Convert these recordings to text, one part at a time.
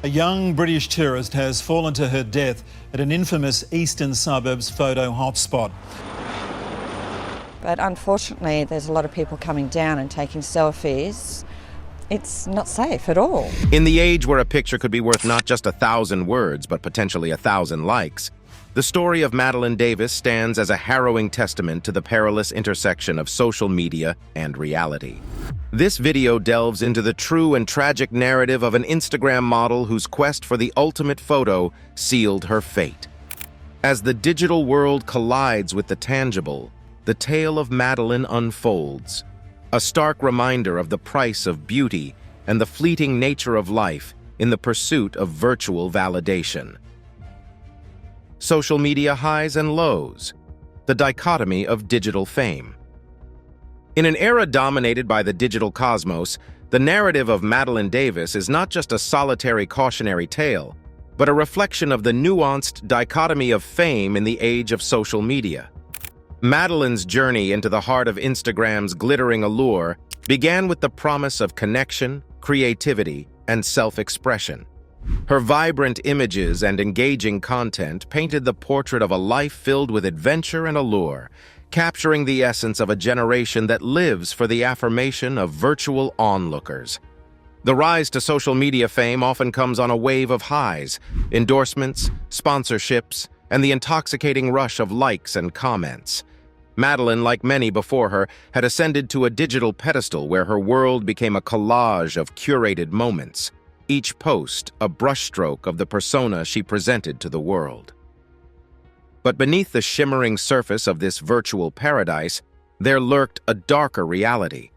A young British tourist has fallen to her death at an infamous eastern suburbs photo hotspot. But unfortunately, there's a lot of people coming down and taking selfies. It's not safe at all. In the age where a picture could be worth not just 1,000 words, but potentially 1,000 likes, the story of Madalyn Davis stands as a harrowing testament to the perilous intersection of social media and reality. This video delves into the true and tragic narrative of an Instagram model whose quest for the ultimate photo sealed her fate. As the digital world collides with the tangible, the tale of Madalyn unfolds, a stark reminder of the price of beauty and the fleeting nature of life in the pursuit of virtual validation. Social media highs and lows, the dichotomy of digital fame. In an era dominated by the digital cosmos, the narrative of Madalyn Davis is not just a solitary cautionary tale, but a reflection of the nuanced dichotomy of fame in the age of social media. Madalyn's journey into the heart of Instagram's glittering allure began with the promise of connection, creativity, and self-expression. Her vibrant images and engaging content painted the portrait of a life filled with adventure and allure, capturing the essence of a generation that lives for the affirmation of virtual onlookers. The rise to social media fame often comes on a wave of highs, endorsements, sponsorships, and the intoxicating rush of likes and comments. Madalyn, like many before her, had ascended to a digital pedestal where her world became a collage of curated moments, each post a brushstroke of the persona she presented to the world. But beneath the shimmering surface of this virtual paradise, there lurked a darker reality.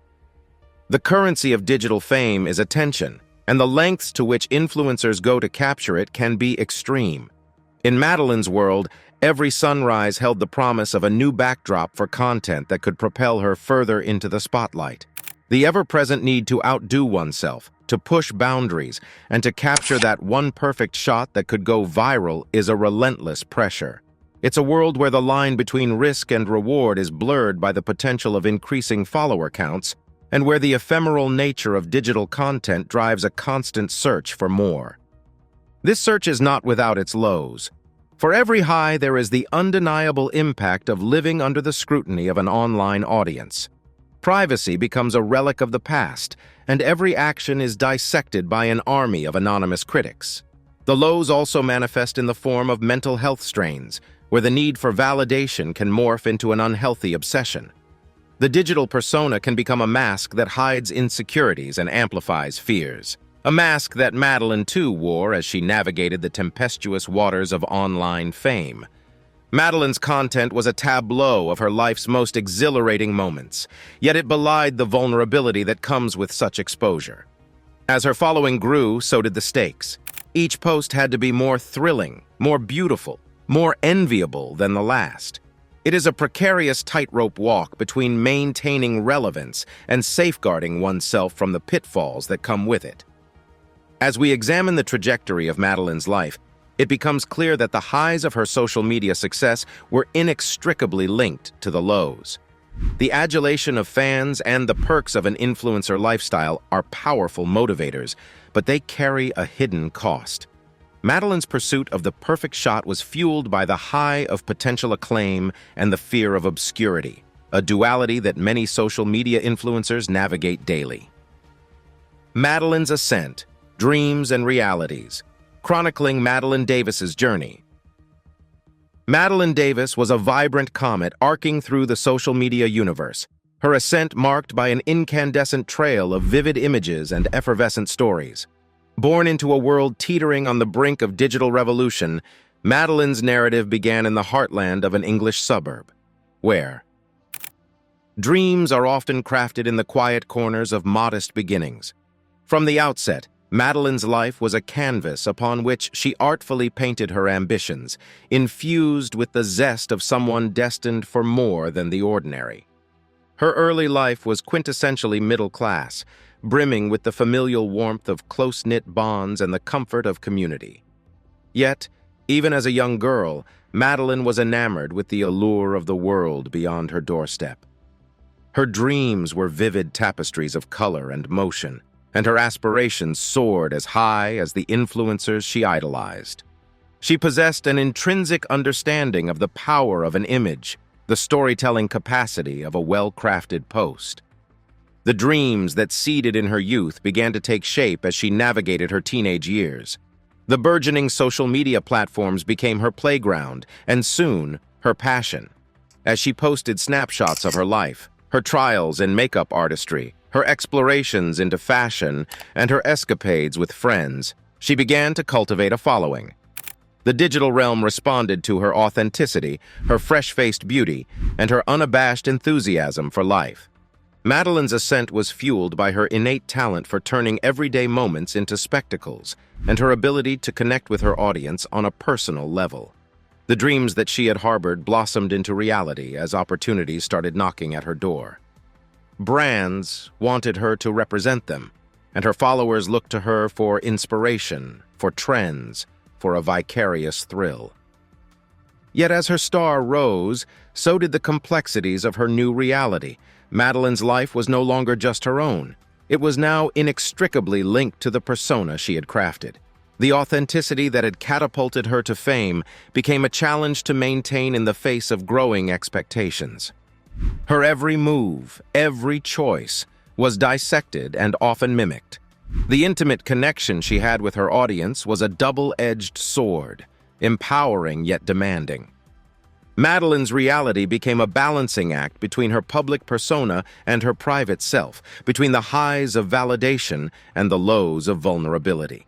The currency of digital fame is attention, and the lengths to which influencers go to capture it can be extreme. In Madalyn's world, every sunrise held the promise of a new backdrop for content that could propel her further into the spotlight. The ever-present need to outdo oneself, to push boundaries, and to capture that one perfect shot that could go viral is a relentless pressure. It's a world where the line between risk and reward is blurred by the potential of increasing follower counts, and where the ephemeral nature of digital content drives a constant search for more. This search is not without its lows. For every high, there is the undeniable impact of living under the scrutiny of an online audience. Privacy becomes a relic of the past, and every action is dissected by an army of anonymous critics. The lows also manifest in the form of mental health strains, where the need for validation can morph into an unhealthy obsession. The digital persona can become a mask that hides insecurities and amplifies fears. A mask that Madalyn too wore as she navigated the tempestuous waters of online fame. Madalyn's content was a tableau of her life's most exhilarating moments, yet it belied the vulnerability that comes with such exposure. As her following grew, so did the stakes. Each post had to be more thrilling, more beautiful, more enviable than the last. It is a precarious tightrope walk between maintaining relevance and safeguarding oneself from the pitfalls that come with it. As we examine the trajectory of Madalyn's life, it becomes clear that the highs of her social media success were inextricably linked to the lows. The adulation of fans and the perks of an influencer lifestyle are powerful motivators, but they carry a hidden cost. Madalyn's pursuit of the perfect shot was fueled by the high of potential acclaim and the fear of obscurity, a duality that many social media influencers navigate daily. Madalyn's ascent, dreams and realities, chronicling Madalyn Davis's journey. Madalyn Davis was a vibrant comet arcing through the social media universe, her ascent marked by an incandescent trail of vivid images and effervescent stories. Born into a world teetering on the brink of digital revolution, Madalyn's narrative began in the heartland of an English suburb, where dreams are often crafted in the quiet corners of modest beginnings. From the outset, Madalyn's life was a canvas upon which she artfully painted her ambitions, infused with the zest of someone destined for more than the ordinary. Her early life was quintessentially middle class, brimming with the familial warmth of close-knit bonds and the comfort of community. Yet, even as a young girl, Madalyn was enamored with the allure of the world beyond her doorstep. Her dreams were vivid tapestries of color and motion, and her aspirations soared as high as the influencers she idolized. She possessed an intrinsic understanding of the power of an image, the storytelling capacity of a well-crafted post. The dreams that seeded in her youth began to take shape as she navigated her teenage years. The burgeoning social media platforms became her playground, and soon, her passion. As she posted snapshots of her life, her trials in makeup artistry, her explorations into fashion, and her escapades with friends, she began to cultivate a following. The digital realm responded to her authenticity, her fresh-faced beauty, and her unabashed enthusiasm for life. Madalyn's ascent was fueled by her innate talent for turning everyday moments into spectacles, and her ability to connect with her audience on a personal level. The dreams that she had harbored blossomed into reality as opportunities started knocking at her door. Brands wanted her to represent them, and her followers looked to her for inspiration, for trends, for a vicarious thrill. Yet as her star rose, so did the complexities of her new reality. Madalyn's life was no longer just her own. It was now inextricably linked to the persona she had crafted. The authenticity that had catapulted her to fame became a challenge to maintain in the face of growing expectations. Her every move, every choice, was dissected and often mimicked. The intimate connection she had with her audience was a double-edged sword, empowering yet demanding. Madalyn's reality became a balancing act between her public persona and her private self, between the highs of validation and the lows of vulnerability.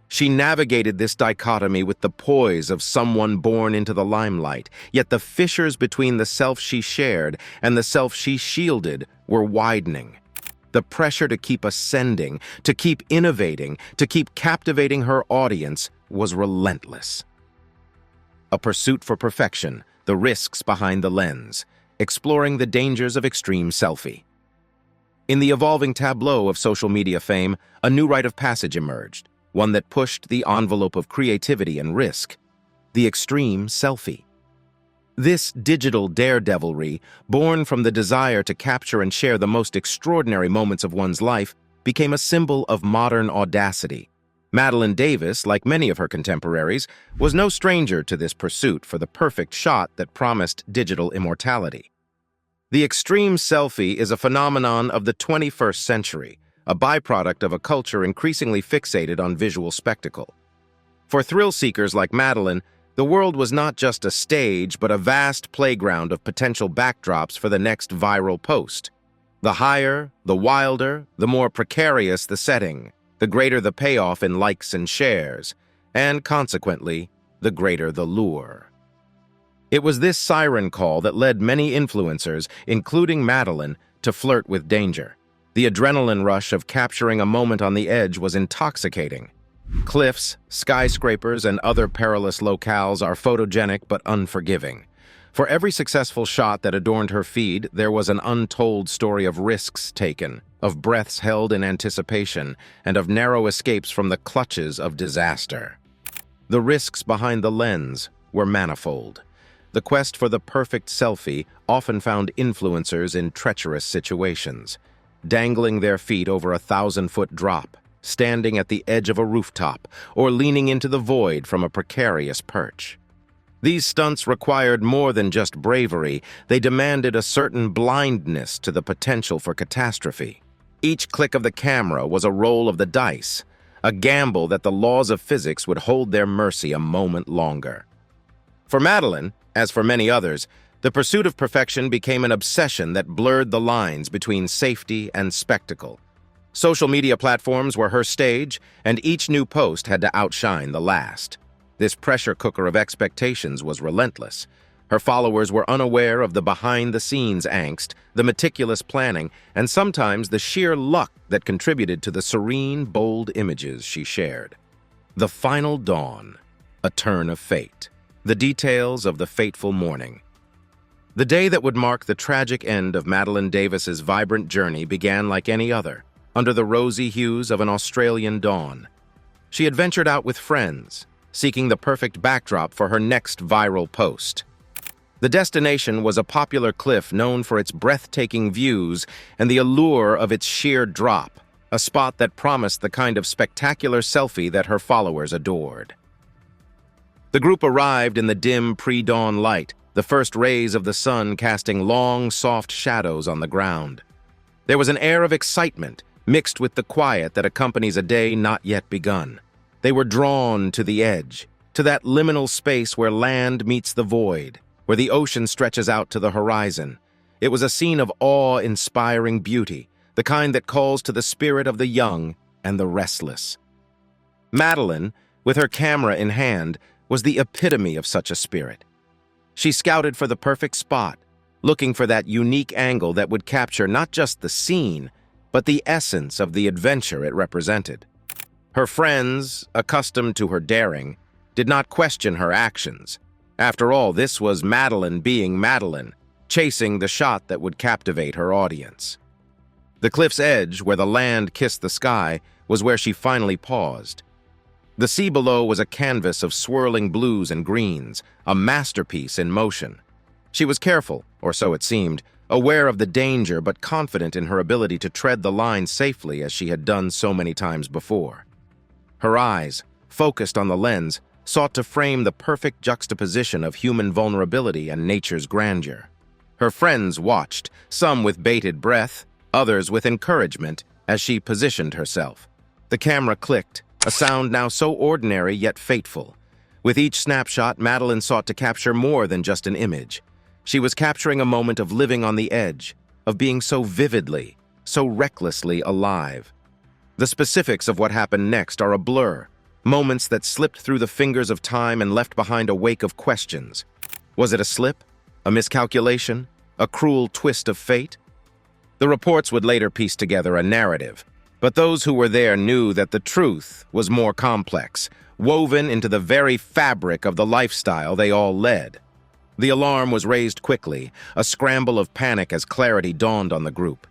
She navigated this dichotomy with the poise of someone born into the limelight, yet the fissures between the self she shared and the self she shielded were widening. The pressure to keep ascending, to keep innovating, to keep captivating her audience was relentless. A pursuit for perfection, the risks behind the lens, exploring the dangers of extreme selfie. In the evolving tableau of social media fame, a new rite of passage emerged, one that pushed the envelope of creativity and risk: the extreme selfie. This digital daredevilry, born from the desire to capture and share the most extraordinary moments of one's life, became a symbol of modern audacity. Madalyn Davis, like many of her contemporaries, was no stranger to this pursuit for the perfect shot that promised digital immortality. The extreme selfie is a phenomenon of the 21st century, a byproduct of a culture increasingly fixated on visual spectacle. For thrill-seekers like Madalyn, the world was not just a stage, but a vast playground of potential backdrops for the next viral post. The higher, the wilder, the more precarious the setting, the greater the payoff in likes and shares, and consequently, the greater the lure. It was this siren call that led many influencers, including Madalyn, to flirt with danger. The adrenaline rush of capturing a moment on the edge was intoxicating. Cliffs, skyscrapers, and other perilous locales are photogenic but unforgiving. For every successful shot that adorned her feed, there was an untold story of risks taken, of breaths held in anticipation, and of narrow escapes from the clutches of disaster. The risks behind the lens were manifold. The quest for the perfect selfie often found influencers in treacherous situations, dangling their feet over a 1,000-foot drop, standing at the edge of a rooftop, or leaning into the void from a precarious perch. These stunts required more than just bravery. They demanded a certain blindness to the potential for catastrophe. Each click of the camera was a roll of the dice, a gamble that the laws of physics would hold their mercy a moment longer. For Madalyn, as for many others, the pursuit of perfection became an obsession that blurred the lines between safety and spectacle. Social media platforms were her stage, and each new post had to outshine the last. This pressure cooker of expectations was relentless. Her followers were unaware of the behind-the-scenes angst, the meticulous planning, and sometimes the sheer luck that contributed to the serene, bold images she shared. The final dawn, a turn of fate. The details of the fateful morning. The day that would mark the tragic end of Madalyn Davis's vibrant journey began like any other, under the rosy hues of an Australian dawn. She had ventured out with friends, seeking the perfect backdrop for her next viral post. The destination was a popular cliff known for its breathtaking views and the allure of its sheer drop, a spot that promised the kind of spectacular selfie that her followers adored. The group arrived in the dim pre-dawn light, the first rays of the sun casting long, soft shadows on the ground. There was an air of excitement, mixed with the quiet that accompanies a day not yet begun. They were drawn to the edge, to that liminal space where land meets the void, where the ocean stretches out to the horizon. It was a scene of awe-inspiring beauty, the kind that calls to the spirit of the young and the restless. Madalyn, with her camera in hand, was the epitome of such a spirit. She scouted for the perfect spot, looking for that unique angle that would capture not just the scene, but the essence of the adventure it represented. Her friends, accustomed to her daring, did not question her actions. After all, this was Madalyn being Madalyn, chasing the shot that would captivate her audience. The cliff's edge, where the land kissed the sky, was where she finally paused. The sea below was a canvas of swirling blues and greens, a masterpiece in motion. She was careful, or so it seemed, aware of the danger but confident in her ability to tread the line safely as she had done so many times before. Her eyes, focused on the lens, sought to frame the perfect juxtaposition of human vulnerability and nature's grandeur. Her friends watched, some with bated breath, others with encouragement, as she positioned herself. The camera clicked, a sound now so ordinary yet fateful. With each snapshot, Madalyn sought to capture more than just an image. She was capturing a moment of living on the edge, of being so vividly, so recklessly alive. The specifics of what happened next are a blur, moments that slipped through the fingers of time and left behind a wake of questions. Was it a slip? A miscalculation? A cruel twist of fate? The reports would later piece together a narrative, but those who were there knew that the truth was more complex, woven into the very fabric of the lifestyle they all led. The alarm was raised quickly, a scramble of panic as clarity dawned on the group.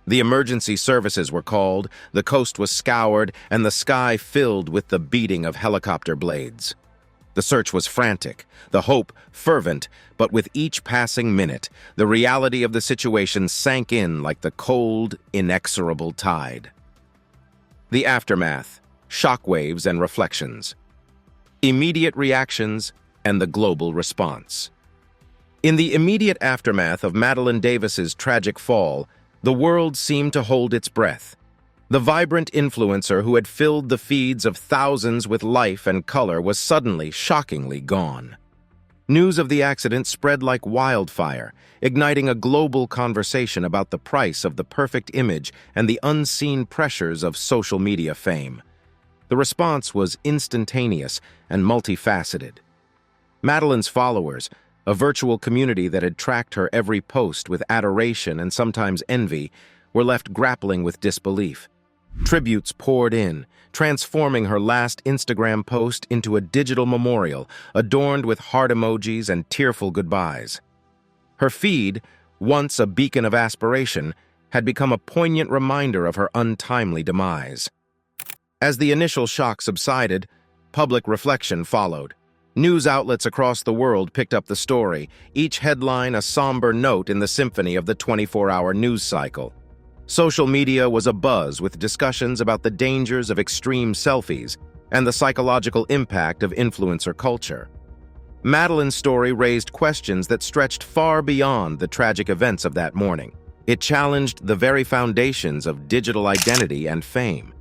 The emergency services were called, the coast was scoured, and the sky filled with the beating of helicopter blades. The search was frantic, the hope fervent, but with each passing minute, the reality of the situation sank in like the cold, inexorable tide. The aftermath, shockwaves and reflections. Immediate reactions and the global response. In the immediate aftermath of Madalyn Davis's tragic fall, the world seemed to hold its breath. The vibrant influencer who had filled the feeds of thousands with life and color was suddenly, shockingly gone. News of the accident spread like wildfire, igniting a global conversation about the price of the perfect image and the unseen pressures of social media fame. The response was instantaneous and multifaceted. Madalyn's followers, a virtual community that had tracked her every post with adoration and sometimes envy, were left grappling with disbelief. Tributes poured in, transforming her last Instagram post into a digital memorial adorned with heart emojis and tearful goodbyes. Her feed, once a beacon of aspiration, had become a poignant reminder of her untimely demise. As the initial shock subsided, public reflection followed. News outlets across the world picked up the story, each headline a somber note in the symphony of the 24-hour news cycle. Social media was abuzz with discussions about the dangers of extreme selfies and the psychological impact of influencer culture. Madalyn's story raised questions that stretched far beyond the tragic events of that morning. It challenged the very foundations of digital identity and fame.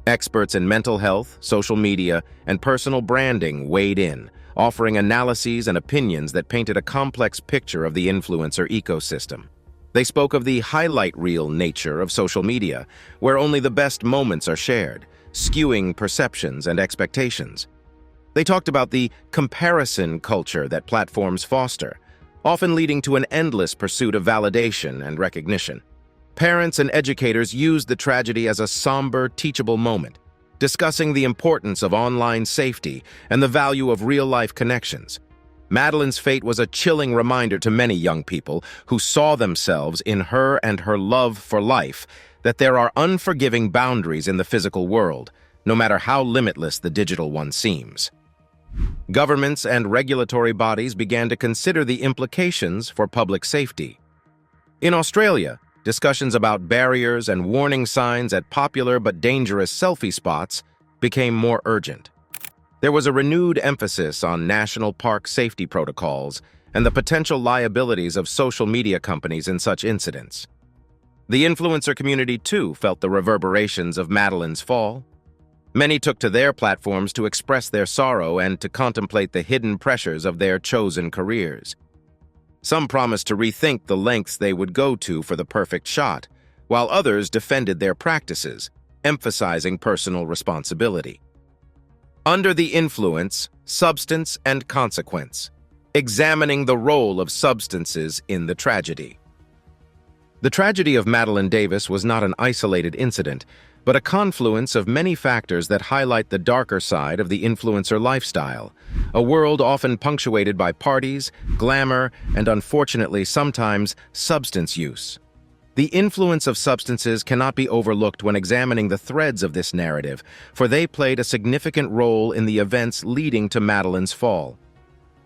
Experts in mental health, social media, and personal branding weighed in, offering analyses and opinions that painted a complex picture of the influencer ecosystem. They spoke of the highlight reel nature of social media, where only the best moments are shared, skewing perceptions and expectations. They talked about the comparison culture that platforms foster, often leading to an endless pursuit of validation and recognition. Parents and educators used the tragedy as a somber, teachable moment, discussing the importance of online safety and the value of real-life connections. Madalyn's fate was a chilling reminder to many young people who saw themselves in her and her love for life that there are unforgiving boundaries in the physical world, no matter how limitless the digital one seems. Governments and regulatory bodies began to consider the implications for public safety. In Australia, discussions about barriers and warning signs at popular but dangerous selfie spots became more urgent. There was a renewed emphasis on national park safety protocols and the potential liabilities of social media companies in such incidents. The influencer community, too, felt the reverberations of Madalyn's fall. Many took to their platforms to express their sorrow and to contemplate the hidden pressures of their chosen careers. Some promised to rethink the lengths they would go to for the perfect shot, while others defended their practices, emphasizing personal responsibility. Under the influence, substance and consequence, examining the role of substances in the tragedy. The tragedy of Madalyn Davis was not an isolated incident, but a confluence of many factors that highlight the darker side of the influencer lifestyle, a world often punctuated by parties, glamour, and unfortunately sometimes substance use. The influence of substances cannot be overlooked when examining the threads of this narrative, for they played a significant role in the events leading to Madalyn's fall.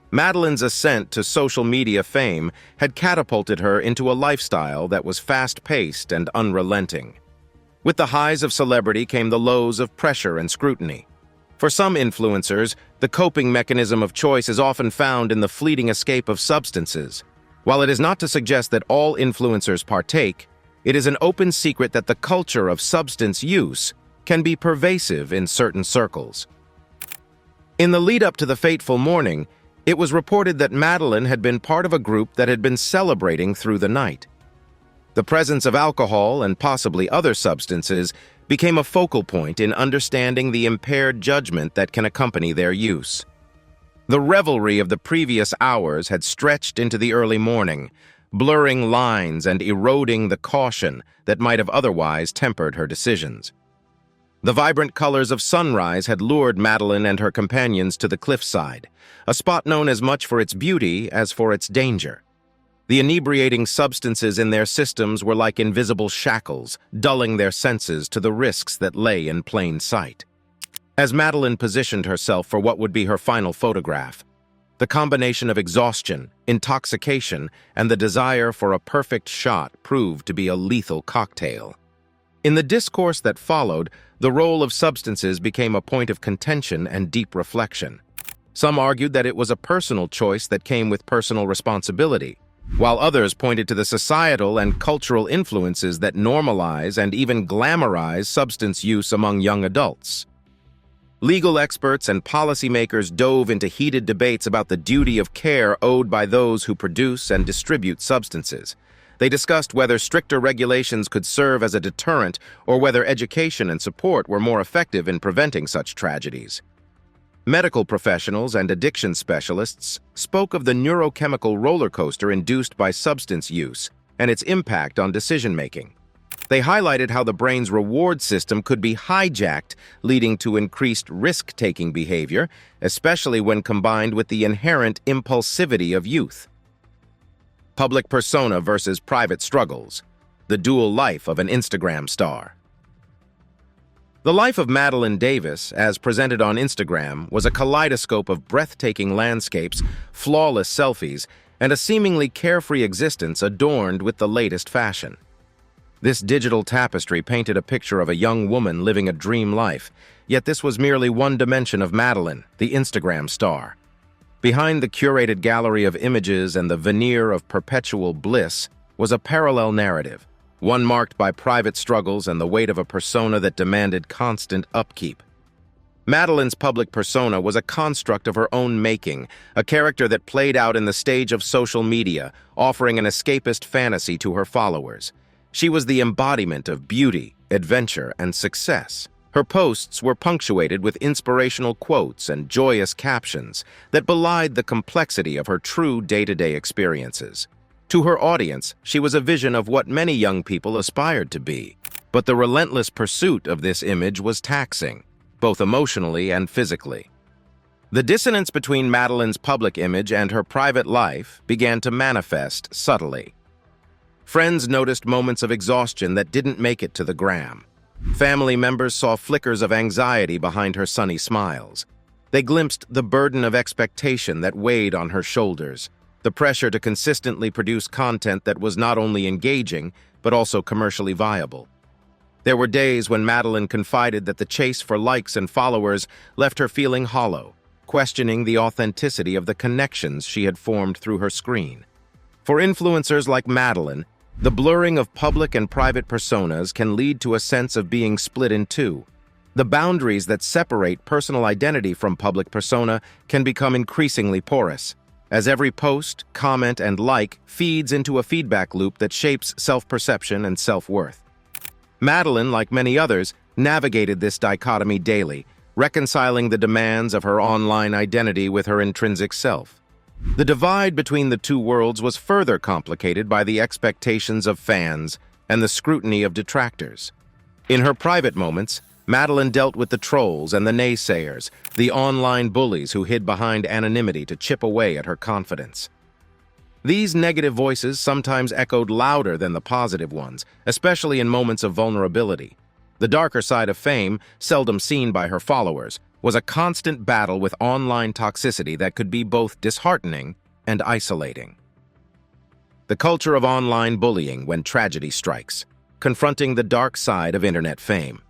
Madalyn's ascent to social media fame had catapulted her into a lifestyle that was fast-paced and unrelenting. With the highs of celebrity came the lows of pressure and scrutiny. For some influencers, the coping mechanism of choice is often found in the fleeting escape of substances. While it is not to suggest that all influencers partake, it is an open secret that the culture of substance use can be pervasive in certain circles. In the lead-up to the fateful morning, it was reported that Madalyn had been part of a group that had been celebrating through the night. The presence of alcohol and possibly other substances became a focal point in understanding the impaired judgment that can accompany their use. The revelry of the previous hours had stretched into the early morning, blurring lines and eroding the caution that might have otherwise tempered her decisions. The vibrant colors of sunrise had lured Madalyn and her companions to the cliffside, a spot known as much for its beauty as for its danger. The inebriating substances in their systems were like invisible shackles, dulling their senses to the risks that lay in plain sight. As Madalyn positioned herself for what would be her final photograph, the combination of exhaustion, intoxication, and the desire for a perfect shot proved to be a lethal cocktail. In the discourse that followed, the role of substances became a point of contention and deep reflection. Some argued that it was a personal choice that came with personal responsibility, while others pointed to the societal and cultural influences that normalize and even glamorize substance use among young adults. Legal experts and policymakers dove into heated debates about the duty of care owed by those who produce and distribute substances. They discussed whether stricter regulations could serve as a deterrent or whether education and support were more effective in preventing such tragedies. Medical professionals and addiction specialists spoke of the neurochemical roller coaster induced by substance use and its impact on decision-making. They highlighted how the brain's reward system could be hijacked, leading to increased risk-taking behavior, especially when combined with the inherent impulsivity of youth. Public persona versus private struggles, the dual life of an Instagram star. The life of Madalyn Davis, as presented on Instagram, was a kaleidoscope of breathtaking landscapes, flawless selfies, and a seemingly carefree existence adorned with the latest fashion. This digital tapestry painted a picture of a young woman living a dream life, yet this was merely one dimension of Madalyn, the Instagram star. Behind the curated gallery of images and the veneer of perpetual bliss was a parallel narrative, one marked by private struggles and the weight of a persona that demanded constant upkeep. Madalyn's public persona was a construct of her own making, a character that played out in the stage of social media, offering an escapist fantasy to her followers. She was the embodiment of beauty, adventure, and success. Her posts were punctuated with inspirational quotes and joyous captions that belied the complexity of her true day-to-day experiences. To her audience, she was a vision of what many young people aspired to be. But the relentless pursuit of this image was taxing, both emotionally and physically. The dissonance between Madalyn's public image and her private life began to manifest subtly. Friends noticed moments of exhaustion that didn't make it to the gram. Family members saw flickers of anxiety behind her sunny smiles. They glimpsed the burden of expectation that weighed on her shoulders, the pressure to consistently produce content that was not only engaging, but also commercially viable. There were days when Madalyn confided that the chase for likes and followers left her feeling hollow, questioning the authenticity of the connections she had formed through her screen. For influencers like Madalyn, the blurring of public and private personas can lead to a sense of being split in two. The boundaries that separate personal identity from public persona can become increasingly porous, as every post, comment, and like feeds into a feedback loop that shapes self-perception and self-worth. Madalyn, like many others, navigated this dichotomy daily, reconciling the demands of her online identity with her intrinsic self. The divide between the two worlds was further complicated by the expectations of fans and the scrutiny of detractors. In her private moments, Madalyn dealt with the trolls and the naysayers, the online bullies who hid behind anonymity to chip away at her confidence. These negative voices sometimes echoed louder than the positive ones, especially in moments of vulnerability. The darker side of fame, seldom seen by her followers, was a constant battle with online toxicity that could be both disheartening and isolating. The culture of online bullying when tragedy strikes, confronting the dark side of internet fame.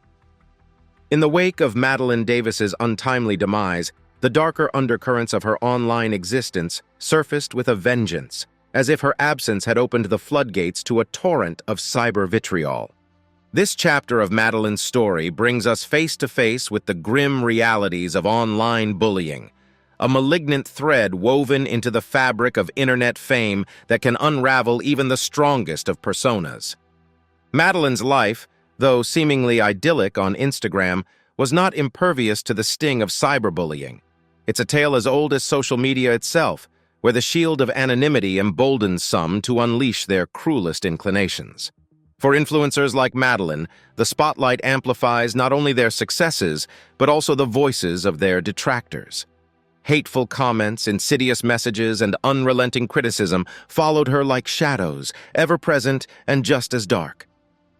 In the wake of Madalyn Davis's untimely demise, the darker undercurrents of her online existence surfaced with a vengeance, as if her absence had opened the floodgates to a torrent of cyber vitriol. This chapter of Madalyn's story brings us face to face with the grim realities of online bullying, a malignant thread woven into the fabric of internet fame that can unravel even the strongest of personas. Madalyn's life, though seemingly idyllic on Instagram, was not impervious to the sting of cyberbullying. It's a tale as old as social media itself, where the shield of anonymity emboldens some to unleash their cruelest inclinations. For influencers like Madalyn, the spotlight amplifies not only their successes, but also the voices of their detractors. Hateful comments, insidious messages, and unrelenting criticism followed her like shadows, ever present and just as dark.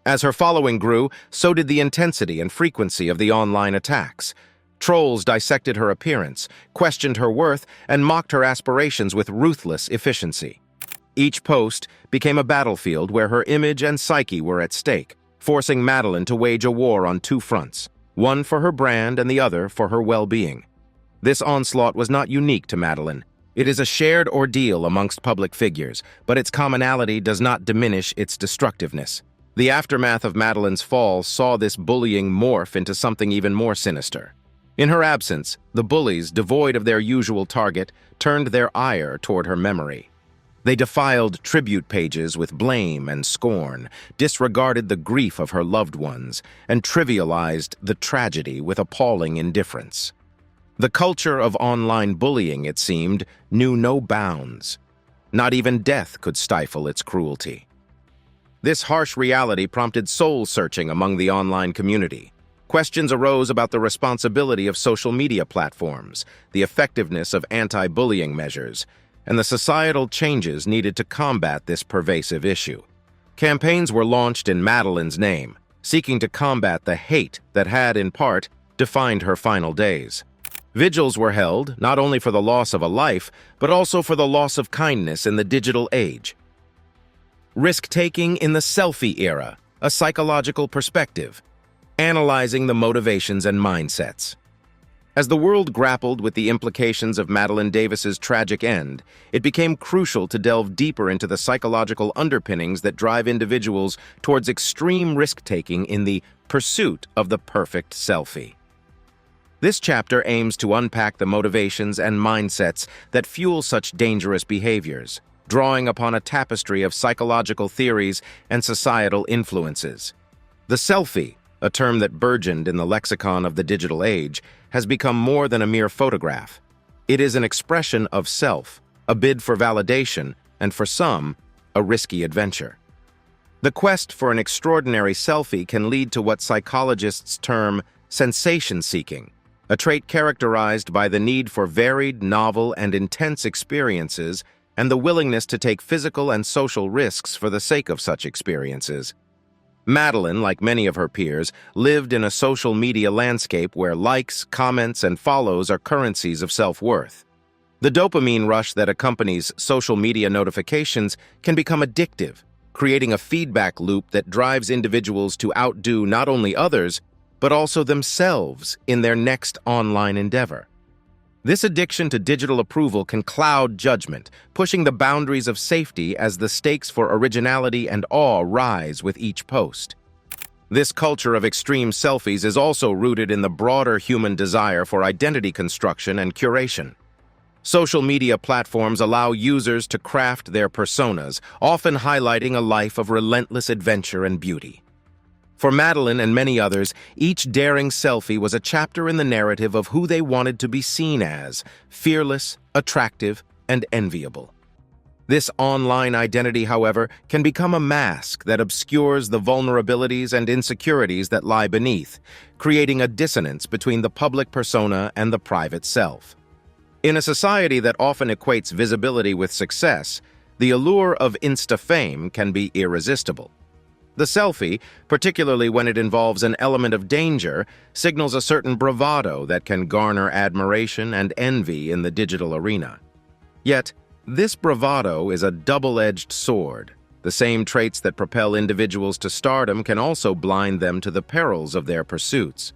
As her following grew, so did the intensity and frequency of the online attacks. Trolls dissected her appearance, questioned her worth, and mocked her aspirations with ruthless efficiency. Each post became a battlefield where her image and psyche were at stake, forcing Madalyn to wage a war on two fronts, one for her brand and the other for her well-being. This onslaught was not unique to Madalyn. It is a shared ordeal amongst public figures, but its commonality does not diminish its destructiveness. The aftermath of Madalyn's fall saw this bullying morph into something even more sinister. In her absence, the bullies, devoid of their usual target, turned their ire toward her memory. They defiled tribute pages with blame and scorn, disregarded the grief of her loved ones, and trivialized the tragedy with appalling indifference. The culture of online bullying, it seemed, knew no bounds. Not even death could stifle its cruelty. This harsh reality prompted soul-searching among the online community. Questions arose about the responsibility of social media platforms, the effectiveness of anti-bullying measures, and the societal changes needed to combat this pervasive issue. Campaigns were launched in Madalyn's name, seeking to combat the hate that had, in part, defined her final days. Vigils were held, not only for the loss of a life, but also for the loss of kindness in the digital age. Risk-taking in the selfie era, a psychological perspective, analyzing the motivations and mindsets. As the world grappled with the implications of Madalyn Davis's tragic end, it became crucial to delve deeper into the psychological underpinnings that drive individuals towards extreme risk-taking in the pursuit of the perfect selfie. This chapter aims to unpack the motivations and mindsets that fuel such dangerous behaviors, drawing upon a tapestry of psychological theories and societal influences. The selfie, a term that burgeoned in the lexicon of the digital age, has become more than a mere photograph. It is an expression of self, a bid for validation, and for some, a risky adventure. The quest for an extraordinary selfie can lead to what psychologists term sensation-seeking, a trait characterized by the need for varied, novel, and intense experiences and the willingness to take physical and social risks for the sake of such experiences. Madalyn, like many of her peers, lived in a social media landscape where likes, comments, and follows are currencies of self-worth. The dopamine rush that accompanies social media notifications can become addictive, creating a feedback loop that drives individuals to outdo not only others, but also themselves in their next online endeavor. This addiction to digital approval can cloud judgment, pushing the boundaries of safety as the stakes for originality and awe rise with each post. This culture of extreme selfies is also rooted in the broader human desire for identity construction and curation. Social media platforms allow users to craft their personas, often highlighting a life of relentless adventure and beauty. For Madalyn and many others, each daring selfie was a chapter in the narrative of who they wanted to be seen as: fearless, attractive, and enviable. This online identity, however, can become a mask that obscures the vulnerabilities and insecurities that lie beneath, creating a dissonance between the public persona and the private self. In a society that often equates visibility with success, the allure of Insta fame can be irresistible. The selfie, particularly when it involves an element of danger, signals a certain bravado that can garner admiration and envy in the digital arena. Yet, this bravado is a double-edged sword. The same traits that propel individuals to stardom can also blind them to the perils of their pursuits.